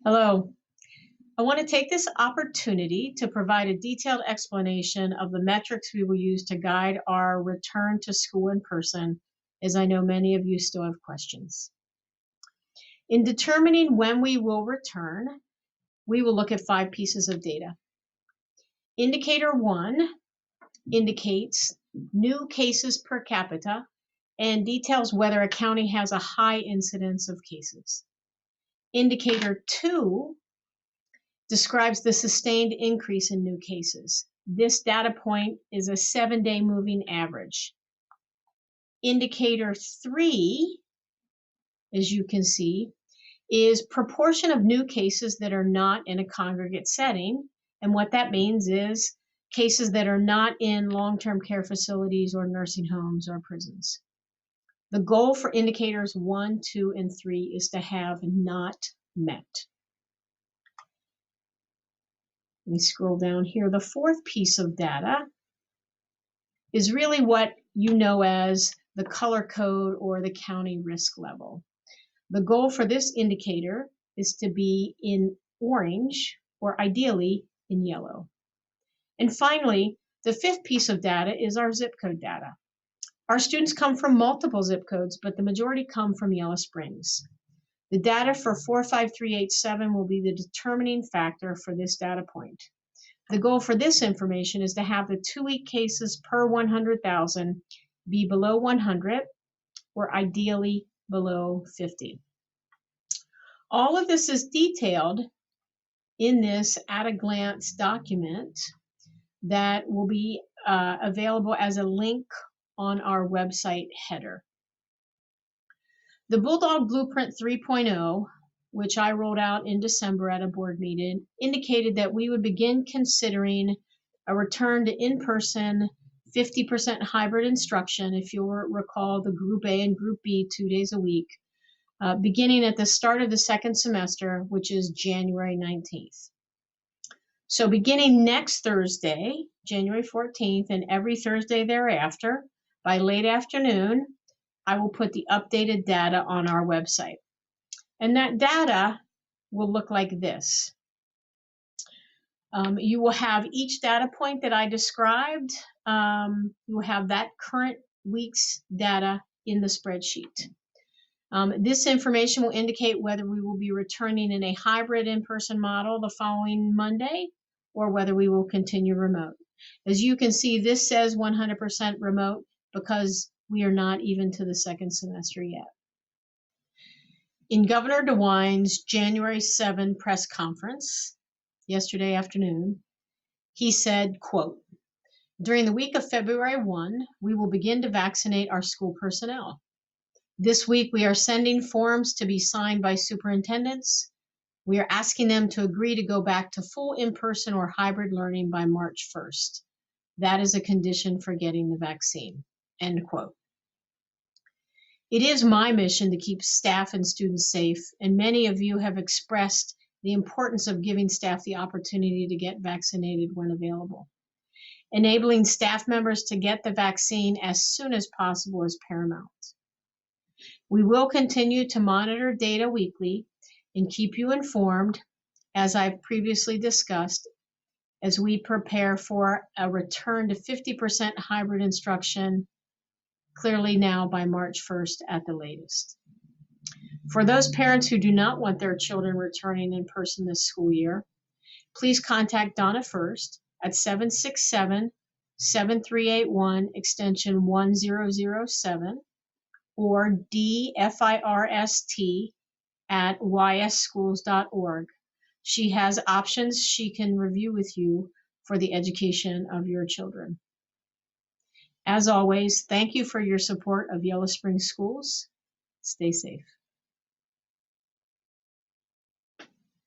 Hello. I want to take this opportunity to provide a detailed explanation of the metrics we will use to guide our return to school in person, as I know many of you still have questions. In determining when we will return, we will look at 5 pieces of data. Indicator 1 indicates new cases per capita and details whether a county has a high incidence of cases. Indicator 2 describes the sustained increase in new cases. This data point is a 7-day moving average. Indicator 3, as you can see, is proportion of new cases that are not in a congregate setting. And what that means is cases that are not in long-term care facilities or nursing homes or prisons. The goal for indicators 1, 2, and 3 is to have not met. Let me scroll down here. The 4th piece of data is really what you know as the color code or the county risk level. The goal for this indicator is to be in orange or ideally in yellow. And finally, the 5th piece of data is our zip code data. Our students come from multiple zip codes, but the majority come from Yellow Springs. The data for 45387 will be the determining factor for this data point. The goal for this information is to have the 2-week cases per 100,000 be below 100 or ideally below 50. All of this is detailed in this at-a-glance document that will be available as a link on our website header. The Bulldog Blueprint 3.0, which I rolled out in December at a board meeting, indicated that we would begin considering a return to in-person 50% hybrid instruction, if you'll recall the Group A and Group B 2 days a week, beginning at the start of the 2nd semester, which is January 19th. So beginning next Thursday, January 14th, and every Thursday thereafter, by late afternoon, I will put the updated data on our website. And that data will look like this. You will have each data point that I described. You will have that current week's data in the spreadsheet. This information will indicate whether we will be returning in a hybrid in-person model the following Monday or whether we will continue remote. As you can see, this says 100% remote because we are not even to the 2nd semester yet. In Governor DeWine's January 7 press conference yesterday afternoon, he said, quote, "During the week of February 1, we will begin to vaccinate our school personnel. This week, we are sending forms to be signed by superintendents. We are asking them to agree to go back to full in-person or hybrid learning by March 1st. That is a condition for getting the vaccine," end quote. It is my mission to keep staff and students safe, and many of you have expressed the importance of giving staff the opportunity to get vaccinated when available. Enabling staff members to get the vaccine as soon as possible is paramount. We will continue to monitor data weekly and keep you informed, as I've previously discussed, as we prepare for a return to 50% hybrid instruction, clearly now by March 1st at the latest. For those parents who do not want their children returning in person this school year, please contact Donna First at 767-7381 extension 1007 or dfirst@ysschools.org. She has options she can review with you for the education of your children. As always, thank you for your support of Yellow Springs Schools. Stay safe.